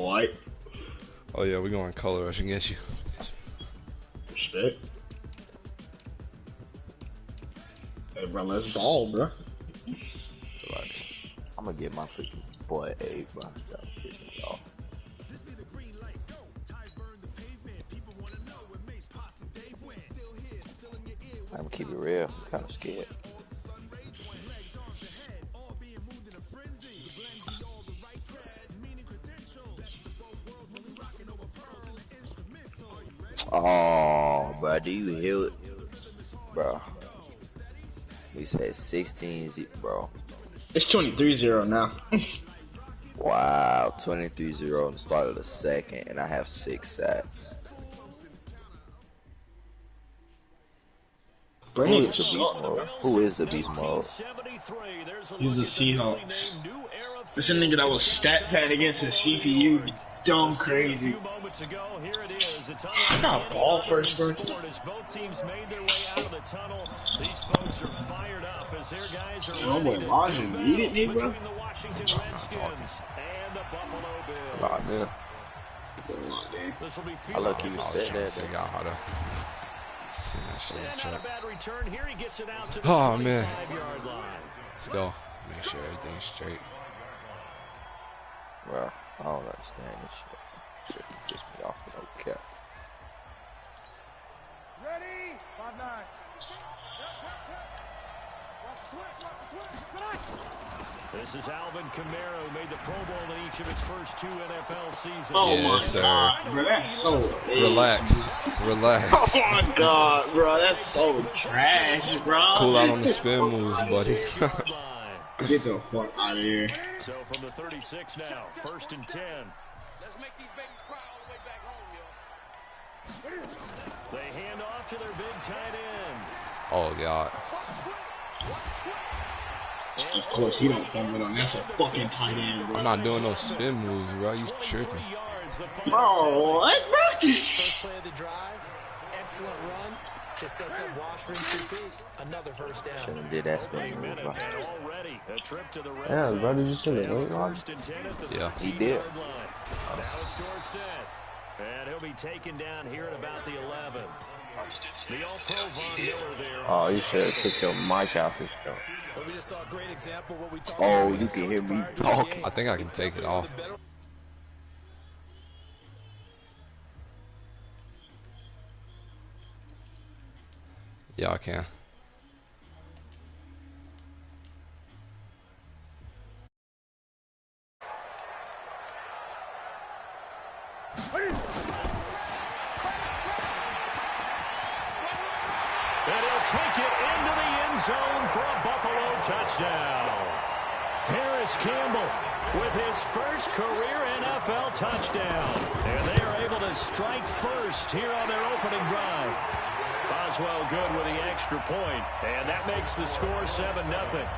all white. Oh yeah, we're going color rush against you. Respect. Hey, bro, let's ball, bro. Relax. I'm gonna get my freaking boy A, bro. Stop pissing me off. I'm gonna keep it real. I'm kind of scared. Oh, bro, do you hear it? Bro. We said 16, bro. It's 23-0 now. Wow, 23-0 on the start of the second, and I have 6 sacks. Who is the beast mode? Who is the beast mode? He's the Seahawks. It's a nigga that was stat pad against his CPU. Dumb crazy. Not ball first. Both teams made their way out of the tunnel. These folks are fired up as their guys are ready to between the Washington Redskins and the Buffalo Bills. This will be I look, you said that. They got how to see that shit. not a bad return here. He gets it out to the 25-yard line. Let's go. Make sure everything's straight. Bro, I don't understand this shit. Shit piss me off with no cap. Ready? 5-9. This is Alvin Kamara, who made the Pro Bowl in each of his first 2 NFL seasons. Oh yes, my sir. God, bro, that's so big. Relax. Relax. Oh my God, bro, that's so trash, bro. Cool out on the spin moves, buddy. Get the fuck out of here. So from the 36 now, 1st and 10. Let's make these babies cry all the way back home, yo. They hand off to their big tight end. Oh God. Of course, he don't fumble it on. That's a fucking tight end, bro. I'm not doing no spin moves, bro. You tripping. Bro, what, bro? First play of the drive, excellent run. Just sets up Washington 2 feet. Another first down. Shouldn't have did that spin move, bro. Yeah, bro, did you see the late one? Yeah. He did. Now it's Dorsett. And he'll be taken down here at about the 11. The All-Pro Von Miller there. Oh, you should have took your mic out this show. But we just saw a great example of what we talked Oh, about. you can hear me talking. I think I can take it off. Yeah, I can. And he'll take it into the end zone for a Buffalo touchdown. Harris Campbell with his first career NFL touchdown. And they are able to strike first here on their opening drive. Boswell good with the extra point, and that makes the score 7-0.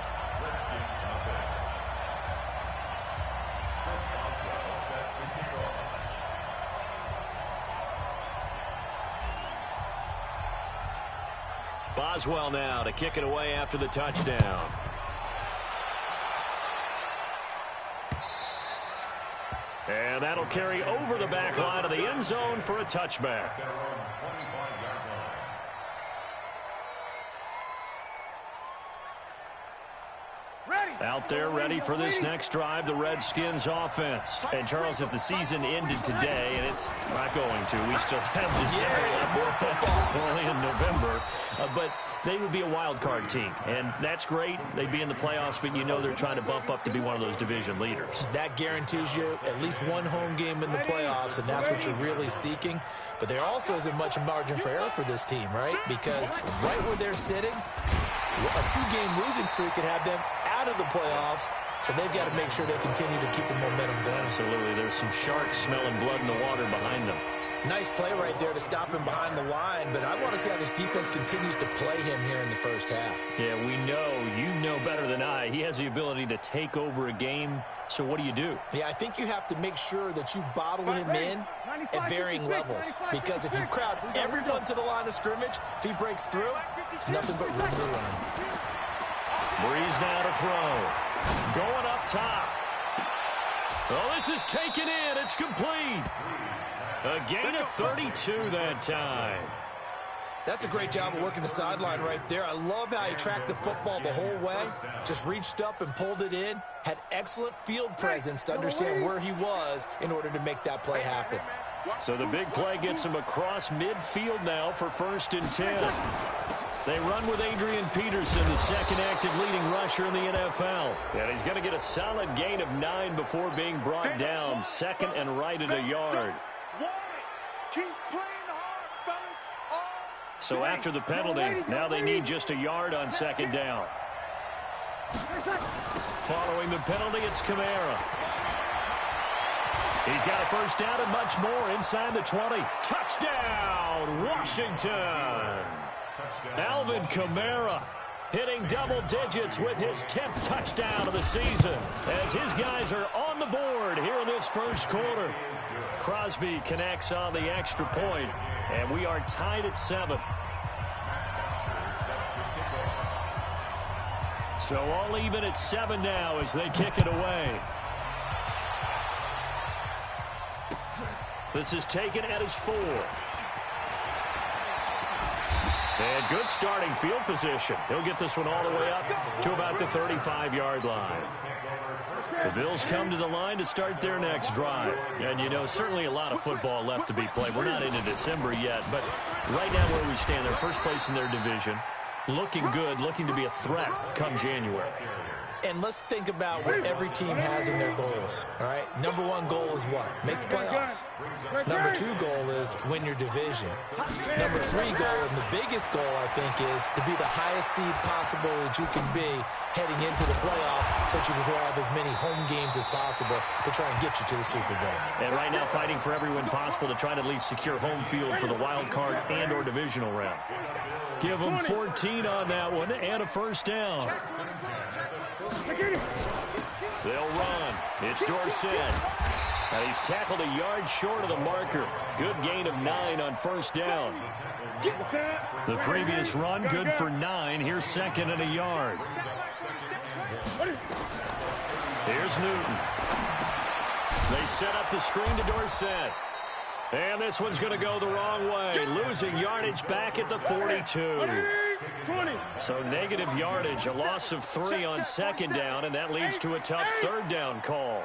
Boswell now to kick it away after the touchdown. And that'll carry over the back line of the end zone for a touchback. Out there ready for this next drive, the Redskins offense. And Charles, if the season ended today, and it's not going to, we still have December left, only in November, but they would be a wild card team, and that's great. They'd be in the playoffs, but you know they're trying to bump up to be one of those division leaders. That guarantees you at least one home game in the playoffs, and that's what you're really seeking. But there also isn't much margin for error for this team, right? Because right where they're sitting, a 2-game losing streak could have them out of the playoffs, so they've got to make sure they continue to keep the momentum going. Absolutely. There's some sharks smelling blood in the water behind them. Nice play right there to stop him behind the line, but I want to see how this defense continues to play him here in the first half. Yeah, we know, you know better than I, he has the ability to take over a game, so what do you do? Yeah, I think you have to make sure that you bottle him in at varying levels, because if you crowd everyone to the line of scrimmage, if he breaks through, it's nothing but room to run. Breeze now to throw. Going up top. Oh, this is taken in. It's complete. A gain of 32 that time. That's a great job of working the sideline right there. I love how he tracked the football the whole way. Just reached up and pulled it in. Had excellent field presence to understand where he was in order to make that play happen. So the big play gets him across midfield now for 1st and 10. They run with Adrian Peterson, the second active leading rusher in the NFL. And he's going to get a solid gain of 9 before being brought down. 2nd and right at a yard. So after the penalty, now they need just a yard on 2nd down. Following the penalty, it's Kamara. He's got a 1st down and much more inside the 20. Touchdown, Washington! Alvin Kamara hitting double digits with his 10th touchdown of the season as his guys are on the board here in this 1st quarter. Crosby connects on the extra point, and we are tied at 7. So all even at 7 now as they kick it away. This is taken at his 4. And good starting field position. He'll get this one all the way up to about the 35-yard line. The Bills come to the line to start their next drive. And, you know, certainly a lot of football left to be played. We're not into December yet, but right now where we stand, they're first place in their division. Looking good, looking to be a threat come January. And let's think about what every team has in their goals, all right? Number 1 goal is what? Make the playoffs. Number 2 goal is win your division. Number 3 goal, and the biggest goal, I think, is to be the highest seed possible that you can be heading into the playoffs so that you can have as many home games as possible to try and get you to the Super Bowl. And right now fighting for every win possible to try to at least secure home field for the wild card and or divisional round. Give them 14 on that one and a 1st down. They'll run. It's Dorsett. And he's tackled a yard short of the marker. Good gain of 9 on 1st down. The previous run, good for 9. Here's 2nd and a yard. Here's Newton. They set up the screen to Dorsett. And this one's going to go the wrong way. Losing yardage back at the 42. So negative yardage, a loss of 3 on 2nd down, and that leads to a tough 3rd down call.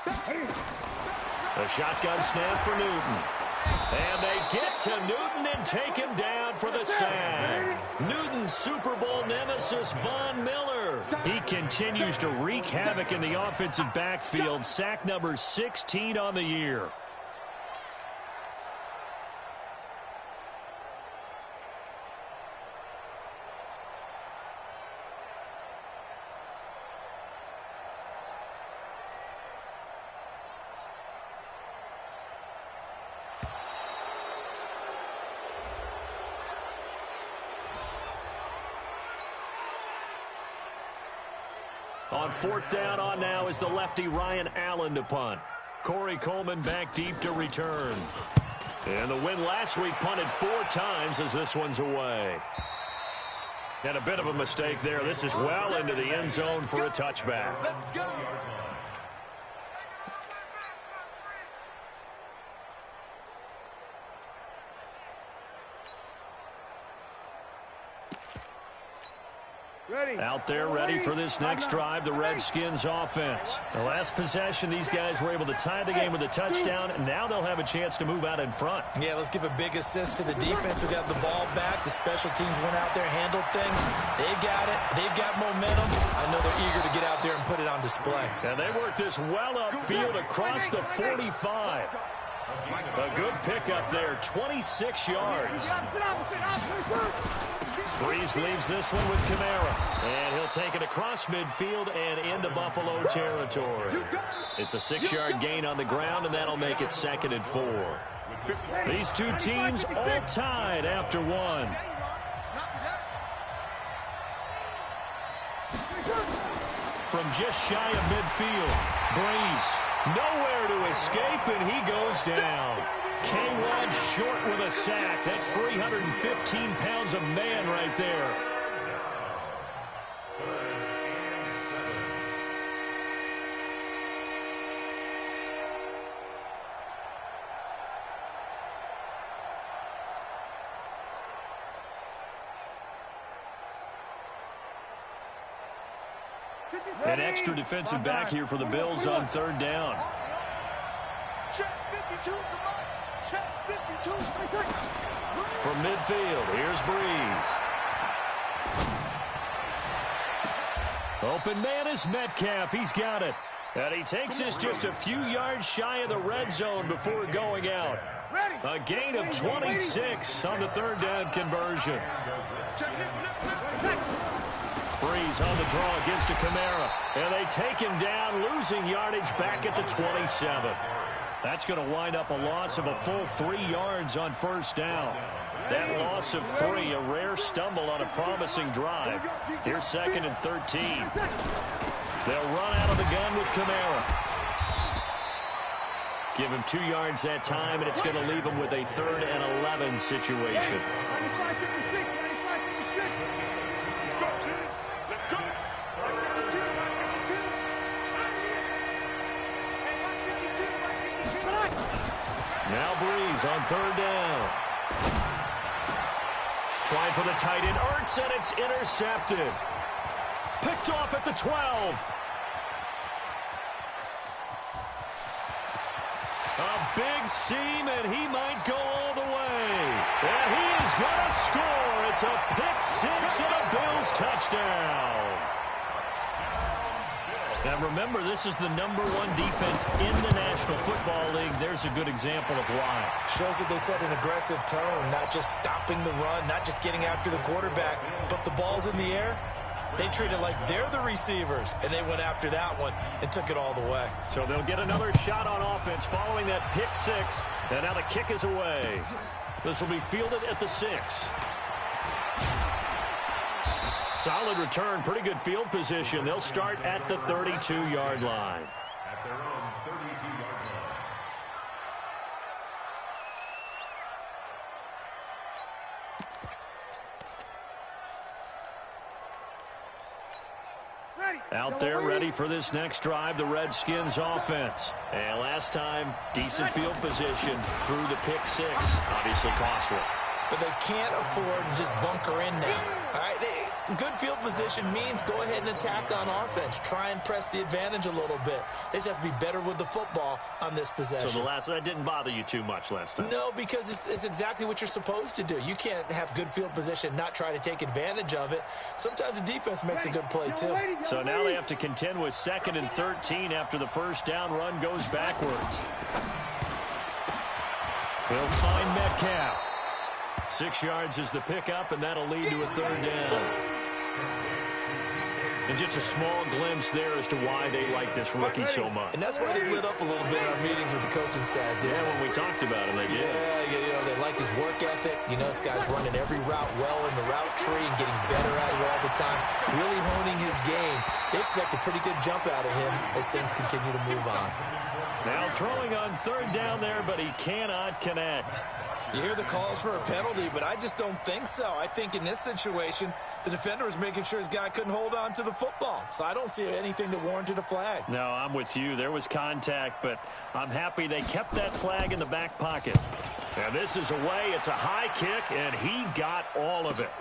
A shotgun snap for Newton. And they get to Newton and take him down for the sack. Newton's Super Bowl nemesis, Von Miller. He continues to wreak havoc in the offensive backfield. Sack number 16 on the year. On 4th down on now is the lefty Ryan Allen to punt. Corey Coleman back deep to return. And the win last week punted 4 times as this one's away. And a bit of a mistake there. This is well into the end zone for a touchback. Out there ready for this next drive, the Redskins offense. The last possession, these guys were able to tie the game with a touchdown, and now they'll have a chance to move out in front. Yeah, let's give a big assist to the defense who got the ball back. The special teams went out there, handled things. They've got it. They've got momentum. I know they're eager to get out there and put it on display. And they worked this well upfield across the 45. A good pickup there, 26 yards. Breeze leaves this one with Kamara. And he'll take it across midfield and into Buffalo territory. It's a 6-yard gain on the ground, and that'll make it 2nd and 4. These two teams all tied after 1. From just shy of midfield, Breeze nowhere to escape, and he goes down. K1 short with a sack. That's 315 pounds of man right there. An extra defensive back here for the Bills on third down. Check 52, come on. Check 52. From midfield, here's Breeze. Open man is Metcalf. He's got it. And he takes this just a few yards shy of the red zone before going out. A gain of 26 on the third down conversion. Breeze on the draw against a Kamara. And they take him down, losing yardage back at the 27. That's going to wind up a loss of a full 3 yards on first down. That loss of 3, a rare stumble on a promising drive. Here's 2nd and 13. They'll run out of the gun with Kamara. Give him 2 yards that time, and it's going to leave him with a 3rd and 11 situation. Now Breeze on third down. Trying for the tight end, Ertz, and it's intercepted. Picked off at the 12. A big seam, and he might go all the way. And he is going to score. It's a pick six and a Bills touchdown. Now remember, this is the #1 defense in the National Football League. There's a good example of why. Shows that they set an aggressive tone, not just stopping the run, not just getting after the quarterback, but the ball's in the air. They treat it like they're the receivers, and they went after that one and took it all the way. So they'll get another shot on offense following that pick six, and now the kick is away. This will be fielded at the 6. Solid return, pretty good field position. They'll start at the 32-yard line. At their own 32-yard line. Out there ready for this next drive, the Redskins offense. And last time, decent field position through the pick six. Obviously costly. But they can't afford to just bunker in now. All right, good field position means go ahead and attack on offense. Try and press the advantage a little bit. They just have to be better with the football on this possession. So that didn't bother you too much last time? No, because it's exactly what you're supposed to do. You can't have good field position, not try to take advantage of it. Sometimes the defense makes a good play, too. So now they have to contend with 2nd and 13 after the first down run goes backwards. They'll find Metcalf. 6 yards is the pickup, and that'll lead to a third down. And just a small glimpse there as to why they like this rookie so much. And that's why they lit up a little bit in our meetings with the coaching staff. Yeah, when we talked about him, they did. Yeah, they like his work ethic. You know, this guy's running every route well in the route tree and getting better at it all the time. Really honing his game. They expect a pretty good jump out of him as things continue to move on. Now throwing on third down there, but he cannot connect. You hear the calls for a penalty, but I just don't think so. I think in this situation, the defender was making sure his guy couldn't hold on to the football. So I don't see anything that warranted a flag. No, I'm with you. There was contact, but I'm happy they kept that flag in the back pocket. And this is away. It's a high kick, and he got all of it.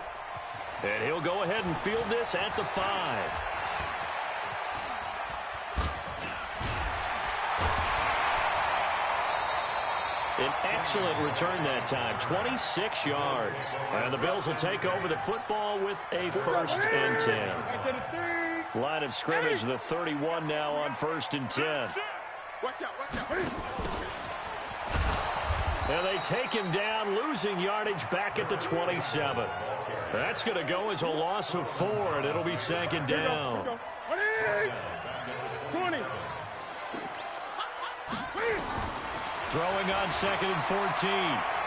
And he'll go ahead and field this at the 5. An excellent return that time, 26 yards. And the Bills will take over the football with a 1st and 10. Line of scrimmage, the 31 now on 1st and 10. And they take him down, losing yardage back at the 27. That's going to go as a loss of 4, and it'll be 2nd down. 20. Throwing on 2nd and 14.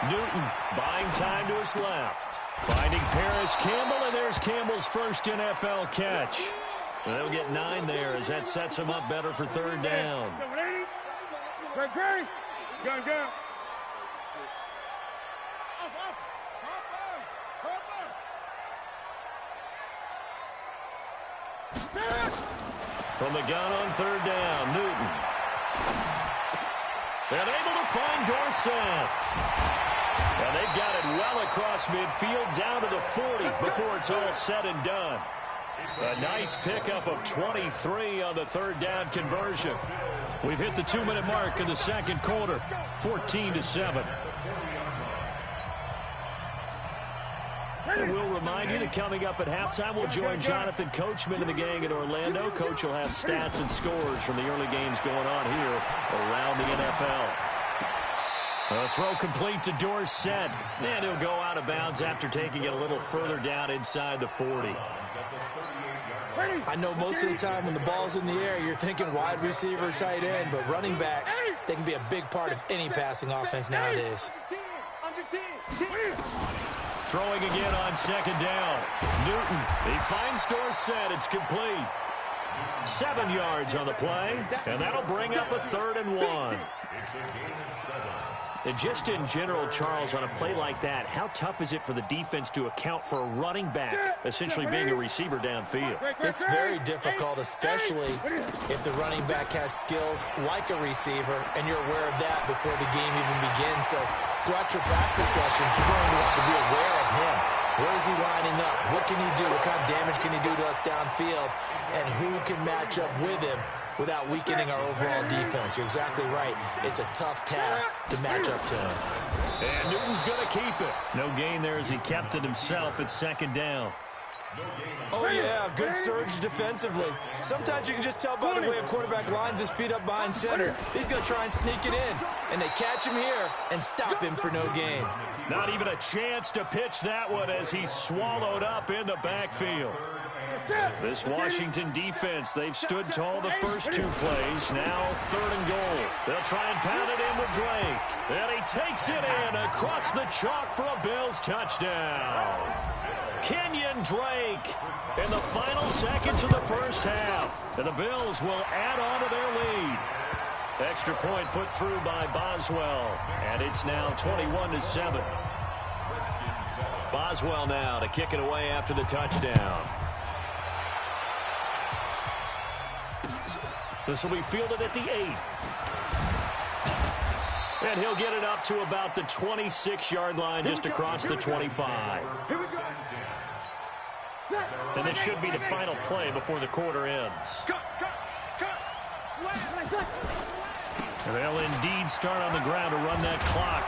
Newton buying time to his left. Finding Paris Campbell, and there's Campbell's first NFL catch. And they'll get 9 there as that sets him up better for third down. From the gun on third down, Newton. And able to find Dorsett. And they've got it well across midfield down to the 40 before it's all said and done. A nice pickup of 23 on the third down conversion. We've hit the 2-minute mark in the second quarter, 14-7. And we'll remind you that coming up at halftime, we'll join Jonathan Coachman and the gang in Orlando. Coach will have stats and scores from the early games going on here around the NFL. A throw complete to Dorsett, and he'll go out of bounds after taking it a little further down inside the 40. I know most of the time when the ball's in the air, you're thinking wide receiver, tight end, but running backs, they can be a big part of any passing offense nowadays. Throwing again on second down. Newton, he finds Dorsett. It's complete. 7 yards on the play, and that'll bring up a 3rd and 1. And just in general, Charles, on a play like that, how tough is it for the defense to account for a running back essentially being a receiver downfield? It's very difficult, especially if the running back has skills like a receiver, and you're aware of that before the game even begins. So throughout your practice sessions, you're going to want to be aware of him. Where is he lining up? What can he do? What kind of damage can he do to us downfield? And who can match up with him without weakening our overall defense? You're exactly right. It's a tough task to match up to him. And Newton's going to keep it. No gain there as he kept it himself at second down. Oh, yeah, good surge defensively. Sometimes you can just tell by the way a quarterback lines his feet up behind center. He's going to try and sneak it in. And they catch him here and stop him for no gain. Not even a chance to pitch that one as he's swallowed up in the backfield. This Washington defense, they've stood tall the first 2 plays. Now 3rd and goal. They'll try and pound it in with Drake. And he takes it in across the chalk for a Bills touchdown. Kenyon Drake in the final seconds of the first half. And the Bills will add on to their lead. Extra point put through by Boswell. And it's now 21-7. Boswell now to kick it away after the touchdown. This will be fielded at the 8. And he'll get it up to about the 26-yard line, just across the 25. And this should be the final play before the quarter ends. And they'll indeed start on the ground to run that clock.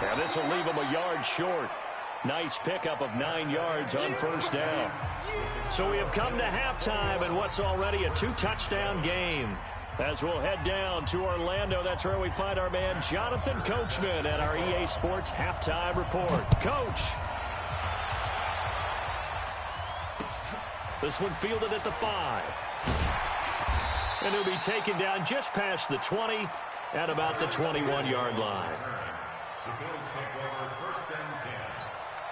And this will leave them a yard short. Nice pickup of 9 yards on first down. So we have come to halftime in what's already a 2-touchdown game. As we'll head down to Orlando, that's where we find our man Jonathan Coachman at our EA Sports Halftime Report. Coach. This one fielded at the 5. And he'll be taken down just past the 20 at about the 21-yard line. The Bills take over 1st and 10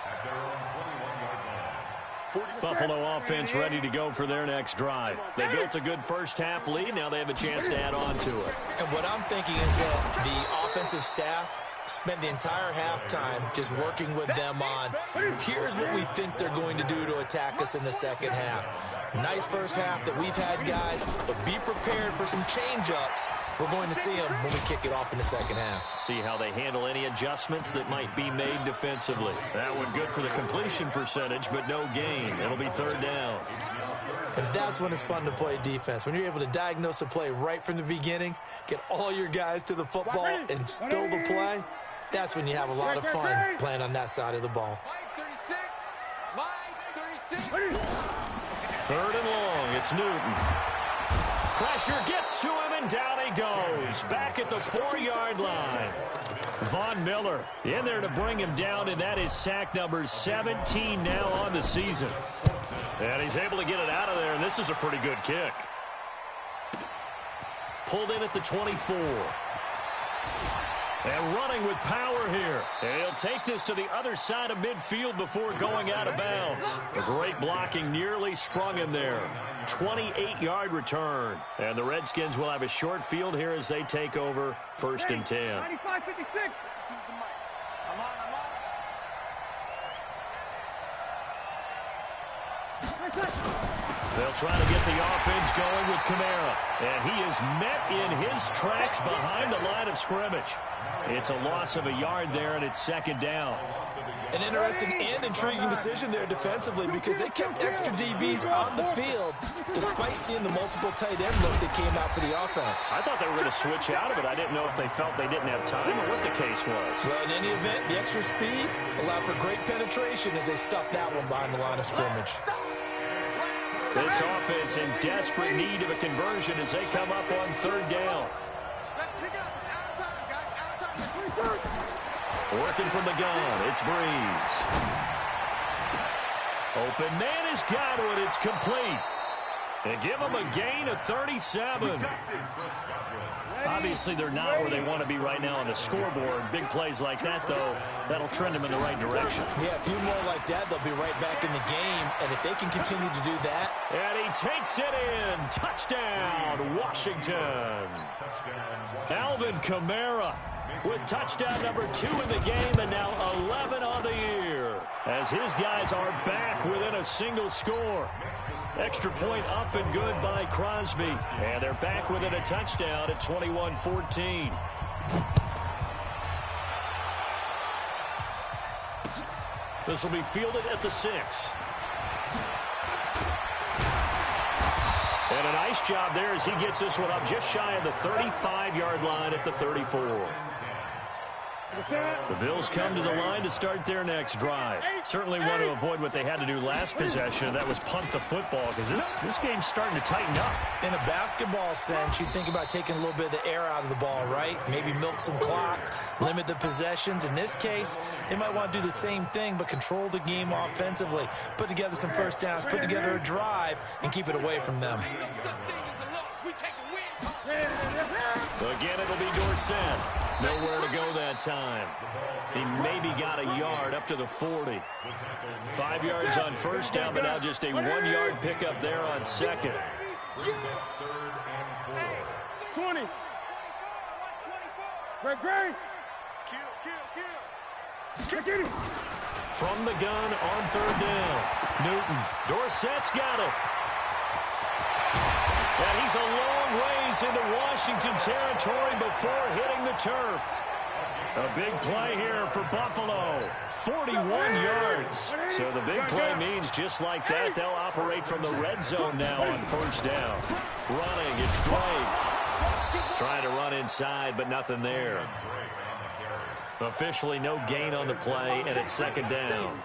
at their own 21-yard line. Buffalo offense ready to go for their next drive. They built a good first half lead. Now they have a chance to add on to it. And what I'm thinking is that the offensive staff spent the entire halftime just working with them on, here's what we think they're going to do to attack us in the second half. Nice first half that we've had, guys, but be prepared for some change-ups. We're going to see them when we kick it off in the second half. See how they handle any adjustments that might be made defensively. That one good for the completion percentage, but no gain. It'll be 3rd down. And that's when it's fun to play defense. When you're able to diagnose a play right from the beginning, get all your guys to the football and spill the play, that's when you have a lot of fun playing on that side of the ball. 3rd and long. It's Newton. Pressure gets to him, and down he goes. Back at the 4-yard line. Von Miller in there to bring him down, and that is sack number 17 now on the season. And he's able to get it out of there, and this is a pretty good kick. Pulled in at the 24. And running with power here. And he'll take this to the other side of midfield before going out of bounds. The great blocking nearly sprung him there. 28-yard return. And the Redskins will have a short field here as they take over 1st and 10. 95-56. I'm on. They'll try to get the offense going with Kamara. And he is met in his tracks behind the line of scrimmage. It's a loss of a yard there, and it's second down. An interesting and intriguing decision there defensively because they kept extra DBs on the field despite seeing the multiple tight end look that came out for the offense. I thought they were going to switch out of it. I didn't know if they felt they didn't have time or what the case was. Well, in any event, the extra speed allowed for great penetration as they stuffed that one behind the line of scrimmage. This offense in desperate need of a conversion as they come up on third down. Let's pick it up. It's out of time, guys. Out of time. Working from the gun, it's Breeze. Open man is Gotw. It's complete. And give them a gain of 37. Obviously, they're not where they want to be right now on the scoreboard. Big plays like that, though, that'll trend them in the right direction. Yeah, a few more like that, they'll be right back in the game. And if they can continue to do that. And he takes it in. Touchdown, Washington. Alvin Kamara with touchdown number 2 in the game and now 11 on the year. As his guys are back within a single score. Extra point up and good by Crosby. And they're back within a touchdown at 21-14. This will be fielded at the 6. And a nice job there as he gets this one up just shy of the 35-yard line at the 34. The Bills come to the line to start their next drive. Certainly want to avoid what they had to do last possession. That was punt the football because this game's starting to tighten up. In a basketball sense, you think about taking a little bit of the air out of the ball, right? Maybe milk some clock, limit the possessions. In this case, they might want to do the same thing but control the game offensively. Put together some first downs, put together a drive, and keep it away from them. Again, it'll be Dorsett. Nowhere to go that time. He maybe got a yard up to the 40. 5 yards on first down, but now just a 1-yard pickup there on second. 20. Greg. Kill. From the gun on third down. Newton. Dorsett's got it. And he's a long ways into Washington territory before hitting the turf. A big play here for Buffalo. 41 yards. So the big play means just like that, they'll operate from the red zone now on first down. Running, it's Drake. Trying to run inside, but nothing there. Officially no gain on the play, and it's second down.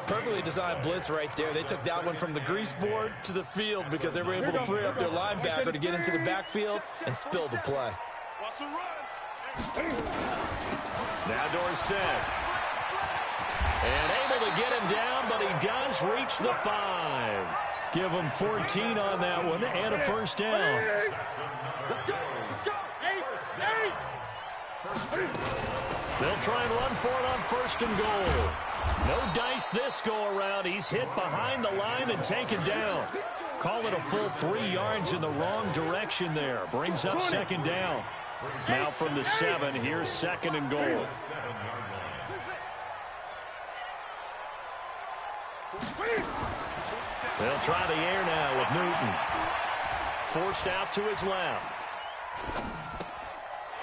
Perfectly designed blitz right there. They took that one from the grease board to the field because they were able to free up their linebacker to get into the backfield and spill the play. Now Dorsett. And able to get him down, but he does reach the 5. Give him 14 on that one and a first down. They'll try and run for it on first and goal. No dice this go-around. He's hit behind the line and taken down. Call it a full 3 yards in the wrong direction there. Brings up second down. Now from the 7, here's second and goal. They'll try the air now with Newton. Forced out to his left.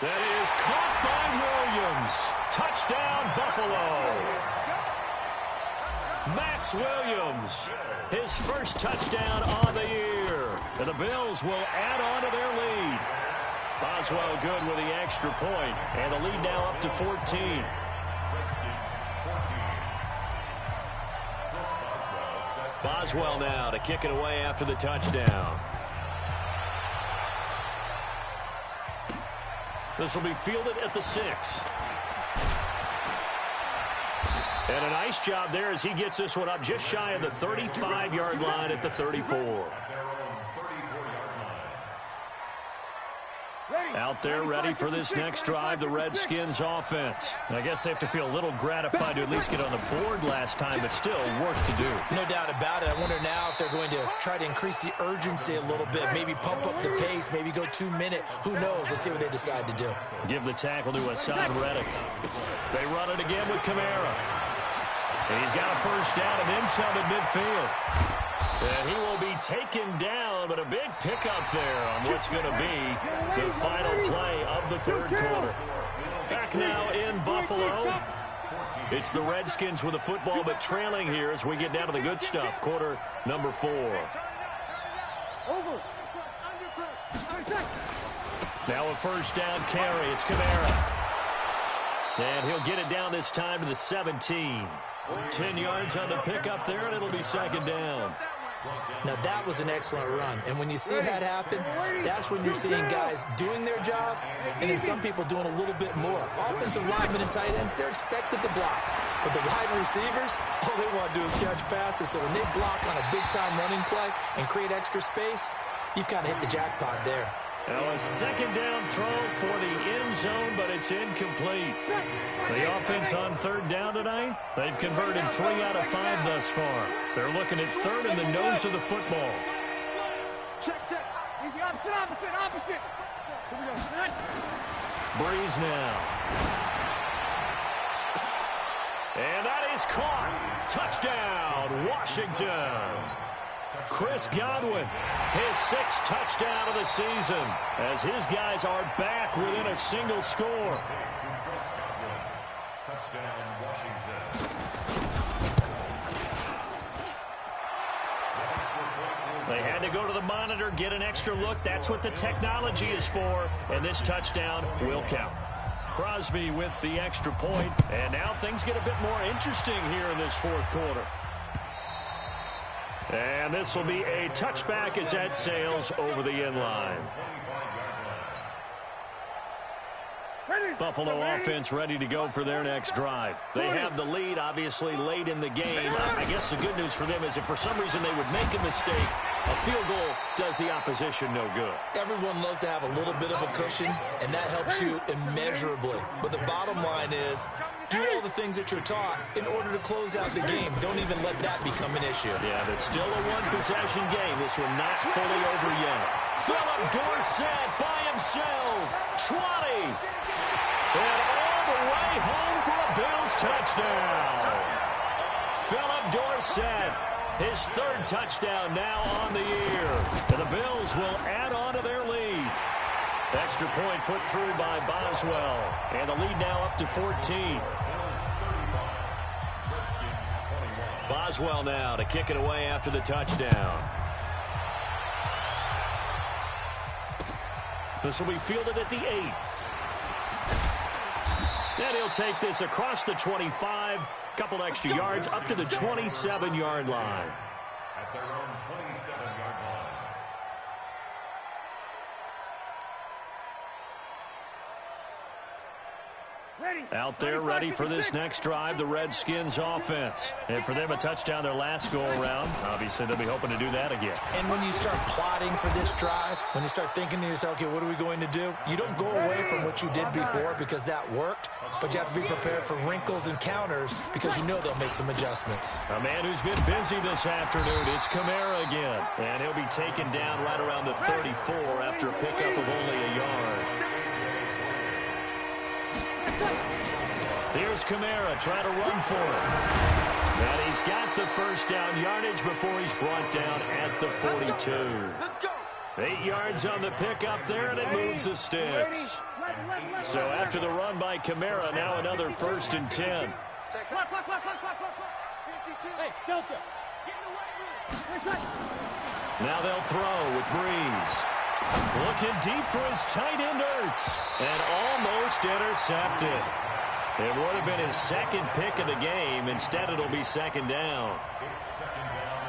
That is caught by Williams. Touchdown, Buffalo. Max Williams, his first touchdown on the year. And the Bills will add on to their lead. Boswell good with the extra point, and the lead now up to 14. Boswell now to kick it away after the touchdown. This will be fielded at the 6. And a nice job there as he gets this one up just shy of the 35-yard line at the 34. Out there ready for this next drive, the Redskins offense. And I guess they have to feel a little gratified to at least get on the board last time, but still work to do. No doubt about it. I wonder now if they're going to try to increase the urgency a little bit, maybe pump up the pace, maybe go 2-minute. Who knows? Let's see what they decide to do. Give the tackle to Hassan Reddick. They run it again with Kamara. And he's got a first down and then some at midfield. And he will be taken down, but a big pickup there on what's going to be the final play of the third quarter. Back now in Buffalo. It's the Redskins with the football, but trailing here as we get down to the good stuff. Quarter number 4. Now a first down carry. It's Kamara. And he'll get it down this time to the 17. 10 yards on the pickup there, and it'll be second down. Now, that was an excellent run. And when you see that happen, that's when you're seeing guys doing their job and then some people doing a little bit more. Offensive linemen and tight ends, they're expected to block. But the wide receivers, all they want to do is catch passes. So when they block on a big-time running play and create extra space, you've kind of hit the jackpot there. Now a second down throw for the end zone, but it's incomplete. The offense on third down tonight, they've converted 3 out of 5 thus far. They're looking at third in the nose of the football. Check. Easy, opposite. Here we go. Breeze now. And that is caught. Touchdown, Washington. Chris Godwin, his 6th touchdown of the season, as his guys are back within a single score. Touchdown, Washington. They had to go to the monitor, get an extra look. That's what the technology is for, and this touchdown will count. Crosby with the extra point, and now things get a bit more interesting here in this fourth quarter. And this will be a touchback as that sails over the end line. Buffalo offense ready to go for their next drive. They have the lead, obviously, late in the game. I guess the good news for them is if for some reason they would make a mistake, a field goal does the opposition no good. Everyone loves to have a little bit of a cushion, and that helps you immeasurably. But the bottom line is, do all the things that you're taught in order to close out the game. Don't even let that become an issue. Yeah, but still a one-possession game. This one not fully over yet. Philip Dorsett by himself. 20. And all the way home for a Bills touchdown. Philip Dorsett, his 3rd touchdown now on the year. And the Bills will add on to their lead. Extra point put through by Boswell. And the lead now up to 14. Boswell now to kick it away after the touchdown. This will be fielded at the 8. And he'll take this across the 25, couple extra yards up to the 27-yard line. At their own 27-yard line. Out there ready for this next drive, the Redskins offense. And for them, a touchdown their last go-around. Obviously, they'll be hoping to do that again. And when you start plotting for this drive, when you start thinking to yourself, okay, what are we going to do? You don't go away from what you did before because that worked, but you have to be prepared for wrinkles and counters because you know they'll make some adjustments. A man who's been busy this afternoon, it's Kamara again. And he'll be taken down right around the 34 after a pickup of only a yard. Here's Kamara trying to run for it. And he's got the first down yardage before he's brought down at the 42. 8 yards on the pickup there, and it moves the sticks. So after the run by Kamara, now another 1st and 10. Now they'll throw with Breeze. Looking deep for his tight end, Ertz. And almost intercepted. It would have been his 2nd pick of the game. Instead, it'll be 2nd down.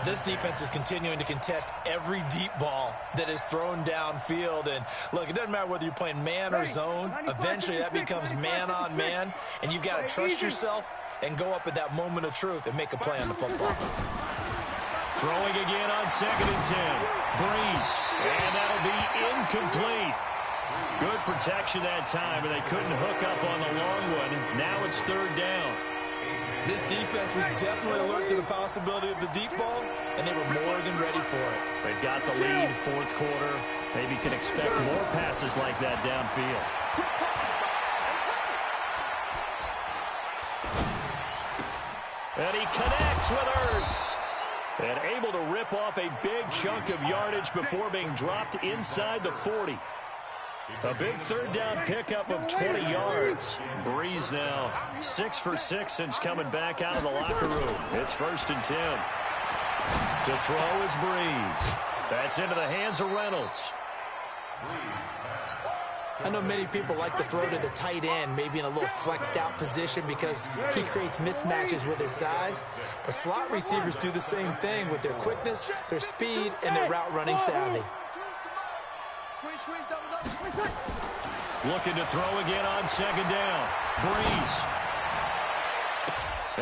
This defense is continuing to contest every deep ball that is thrown downfield. And, look, it doesn't matter whether you're playing man or zone. Eventually, that becomes man-on-man. And you've got to trust yourself and go up at that moment of truth and make a play on the football. Throwing again on 2nd and 10. Breeze. And that'll be incomplete. Good protection that time, and they couldn't hook up on the long one. Now it's 3rd down. This defense was definitely alert to the possibility of the deep ball, and they were more than ready for it. They've got the lead, 4th quarter. Maybe can expect more passes like that downfield. And he connects with Ertz. And able to rip off a big chunk of yardage before being dropped inside the 40. A big third down pickup of 20 yards. Breeze now 6 for 6 since coming back out of the locker room. It's 1st and 10. To throw is Breeze. That's into the hands of Reynolds. I know many people like to throw to the tight end, maybe in a little flexed out position because he creates mismatches with his size. But slot receivers do the same thing with their quickness, their speed, and their route running savvy. Looking to throw again on 2nd down. Breeze.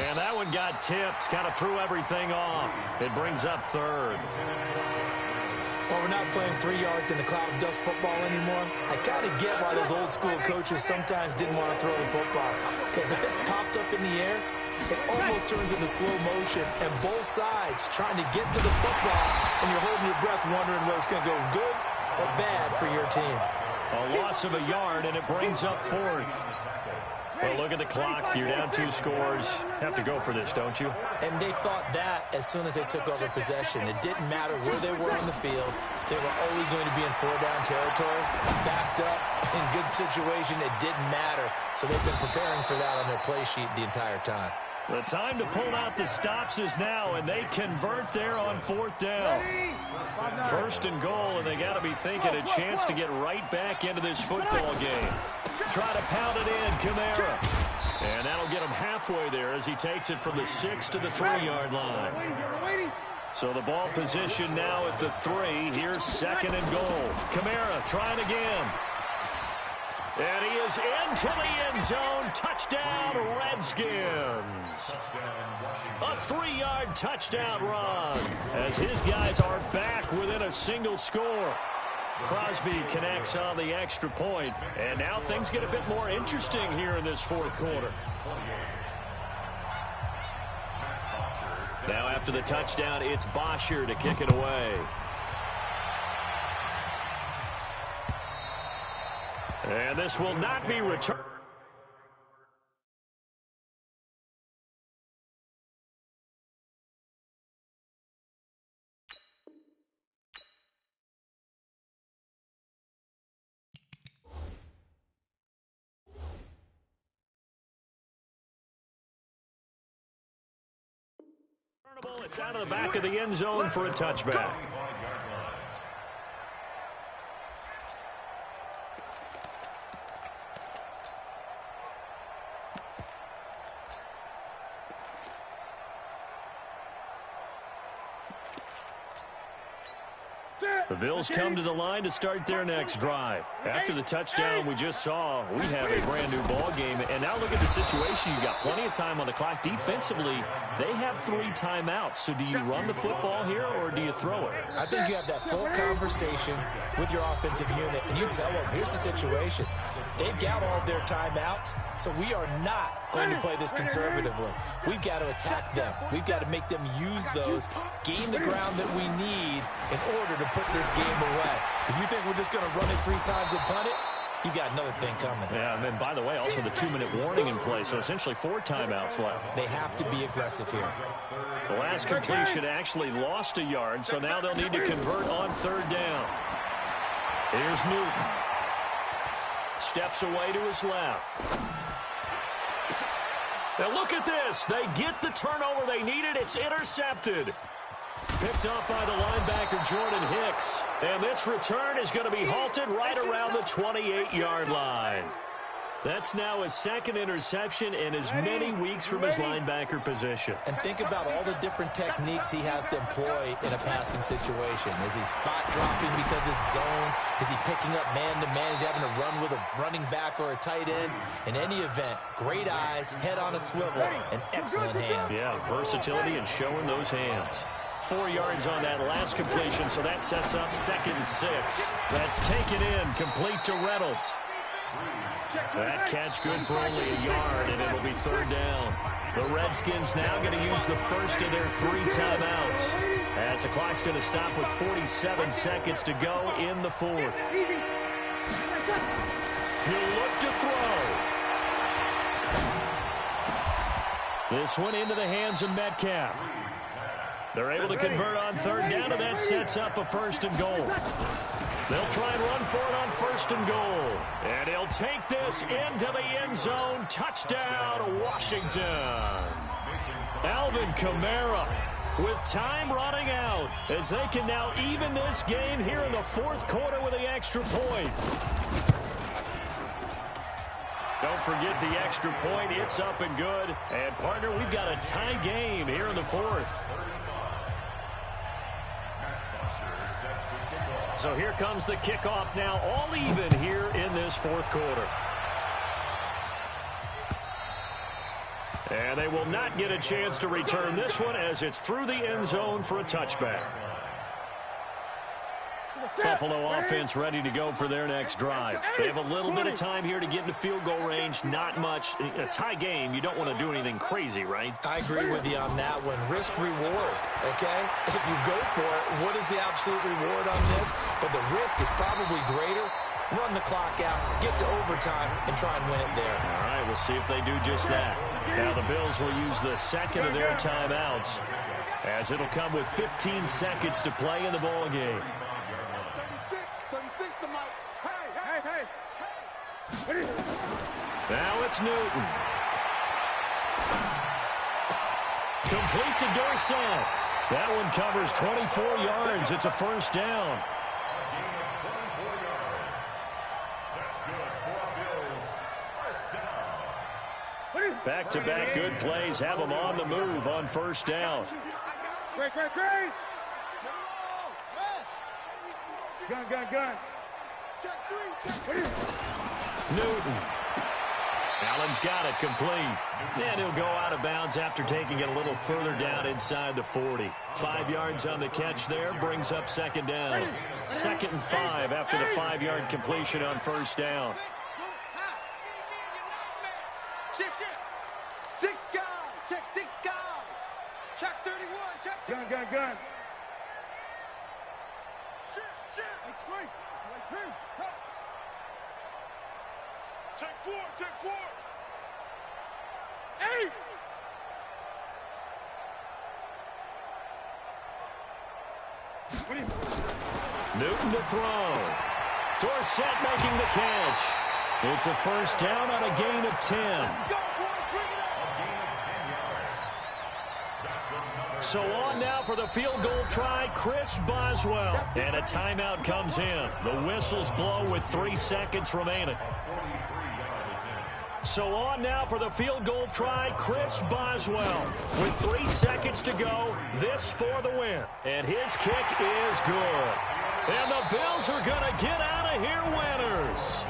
And that one got tipped. Kind of threw everything off. It brings up 3rd. Well, we're not playing 3 yards in a cloud of dust football anymore. I kind of get why those old school coaches sometimes didn't want to throw the football. Because if it's popped up in the air, it almost turns into slow motion. And both sides trying to get to the football, and you're holding your breath wondering whether it's going to go good or bad for your team. A loss of a yard, and it brings up 4th. Well, look at the clock. You're down 2 scores. Have to go for this, don't you? And they thought that as soon as they took over possession. It didn't matter where they were on the field. They were always going to be in 4-down territory, backed up, in good situation. It didn't matter. So they've been preparing for that on their play sheet the entire time. The time to pull out the stops is now, and they convert there on 4th down. 1st and goal, and they got to be thinking a chance to get right back into this football game. Try to pound it in, Kamara. And that'll get him halfway there as he takes it from the 6 to the 3-yard line. So the ball position now at the 3. Here's 2nd and goal. Kamara trying again. And he is into the end zone. Touchdown, Redskins. A 3-yard touchdown run as his guys are back within a single score. Crosby connects on the extra point, and now things get a bit more interesting here in this 4th quarter. Now after the touchdown, it's Bosher to kick it away. And this will not be returned. It's out of the back of the end zone for a touchback. The Bills come to the line to start their next drive. After the touchdown we just saw, we have a brand-new ball game. And now look at the situation. You've got plenty of time on the clock. Defensively, they have 3 timeouts. So do you run the football here or do you throw it? I think you have that full conversation with your offensive unit, and you tell them, here's the situation. They've got all their timeouts, so we are not going to play this conservatively. We've got to attack them. We've got to make them use those, gain the ground that we need in order to put this game away. If you think we're just going to run it 3 times and punt it, you got another thing coming. Yeah, and then, by the way, also the 2-minute warning in play, so essentially 4 timeouts left. They have to be aggressive here. The last completion actually lost a yard, so now they'll need to convert on 3rd down. Here's Newton. Steps away to his left. Now look at this. They get the turnover they needed. It's intercepted. Picked up by the linebacker, Jordan Hicks. And this return is going to be halted right around the 28-yard line. That's now his 2nd interception in as many weeks from his linebacker position. And think about all the different techniques he has to employ in a passing situation. Is he spot dropping because it's zone? Is he picking up man-to-man? Is he having to run with a running back or a tight end? In any event, great eyes, head on a swivel, and excellent hands. Yeah, versatility and showing those hands. 4 yards on that last completion, so that sets up 2nd and 6. That's taken in, complete to Reynolds. That catch good for only a yard, and it'll be 3rd down. The Redskins now going to use the first of their 3 timeouts, as the clock's going to stop with 47 seconds to go in the 4th. He'll look to throw. This one into the hands of Metcalf. They're able to convert on third down, and that sets up a 1st and goal. They'll try and run for it on 1st and goal. And he'll take this into the end zone. Touchdown, Washington. Alvin Kamara with time running out as they can now even this game here in the 4th quarter with the extra point. Don't forget the extra point. It's up and good. And, partner, we've got a tie game here in the 4th. So here comes the kickoff now, all even here in this 4th quarter. And they will not get a chance to return this one as it's through the end zone for a touchback. Buffalo offense ready to go for their next drive. They have a little bit of time here to get into field goal range. Not much. A tie game, you don't want to do anything crazy, right? I agree with you on that one. Risk reward, okay? If you go for it, what is the absolute reward on this? But the risk is probably greater. Run the clock out, get to overtime, and try and win it there. All right, we'll see if they do just that. Now the Bills will use the 2nd of their timeouts as it'll come with 15 seconds to play in the ball game. 36 to Mike. Hey. Now it's Newton. Complete to Dorsett. That one covers 24 yards. It's a 1st down. Back-to-back good plays have them on the move on 1st down. Great. Gun. Check 3. Newton. Allen's got it complete. And he'll go out of bounds after taking it a little further down inside the 40. 5 yards on the catch there brings up 2nd down. 2nd and 5 after the 5-yard completion on 1st down. Shift. 6 guys. Check 6 guys. Check 31. Check. Gun. Shift. It's great. Check 4. 8. Newton to throw. Dorsett making the catch. It's a 1st down on a gain of 10. So on now for the field goal try, Chris Boswell. And a timeout comes in. The whistles blow with 3 seconds remaining. So on now for the field goal try, Chris Boswell. With 3 seconds to go, this for the win. And his kick is good. And the Bills are going to get out of here winners.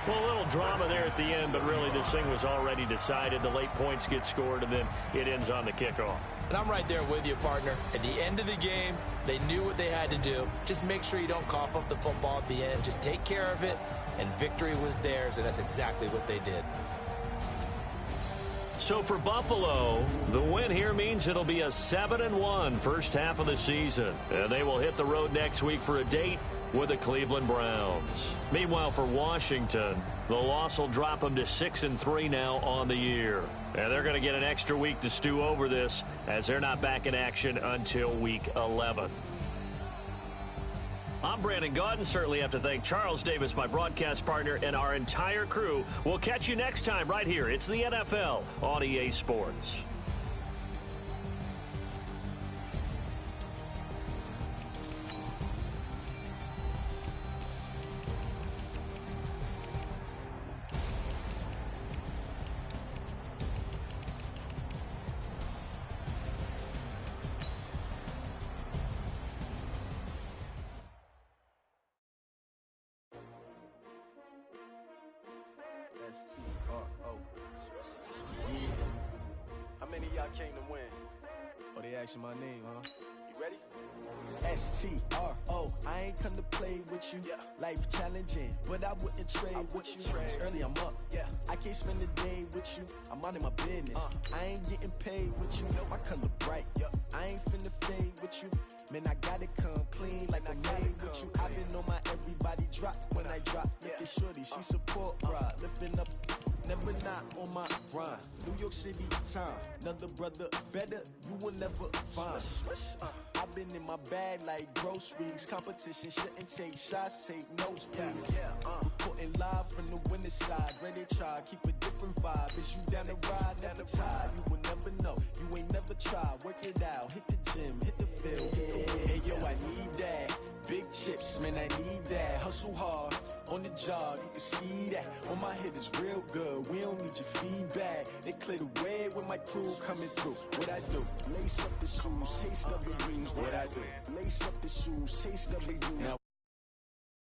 Well, a little drama there at the end, but really this thing was already decided. The late points get scored, and then it ends on the kickoff. And I'm right there with you, partner. At the end of the game, they knew what they had to do. Just make sure you don't cough up the football at the end. Just take care of it, and victory was theirs, and that's exactly what they did. So for Buffalo, the win here means it'll be a 7-1 first half of the season. And they will hit the road next week for a date with the Cleveland Browns. Meanwhile, for Washington, the loss will drop them to 6-3 now on the year. And they're going to get an extra week to stew over this as they're not back in action until week 11. I'm Brandon Gotw. Certainly have to thank Charles Davis, my broadcast partner, and our entire crew. We'll catch you next time right here. It's the NFL on EA Sports. How many of y'all came to win? Oh, they asking my name, huh? You ready? S-T-R-O, I ain't come to play with you. Yeah. Life challenging, but I wouldn't trade with you. It's early, I'm up. Yeah. I can't spend the day with you. I'm minding my business. I ain't getting paid with you. My color bright. I ain't finna fade with you. Man, I gotta come clean like I'm made with you. I've been on my everybody drop when I drop. Look at shorty, she support, rod, lifting up. never not on my grind. New York City time, another brother better, you will never find. I've been in my bag like groceries. Competition shouldn't take shots, take notes, please. Reporting live from the winning side, ready to try, keep a different vibe. Is you down the ride, never tired. You will never know, you ain't never tried. Work it out, hit the gym, hit the field. Hey yo, I need that. Big chips, man, I need that. Hustle hard, on the job, you can see that. On my head is real good, we don't need your feedback. They clear the way with my crew coming through. What I do? Lace up the shoes, chase the balloons. What I do? Lace up the shoes, chase the balloons. Now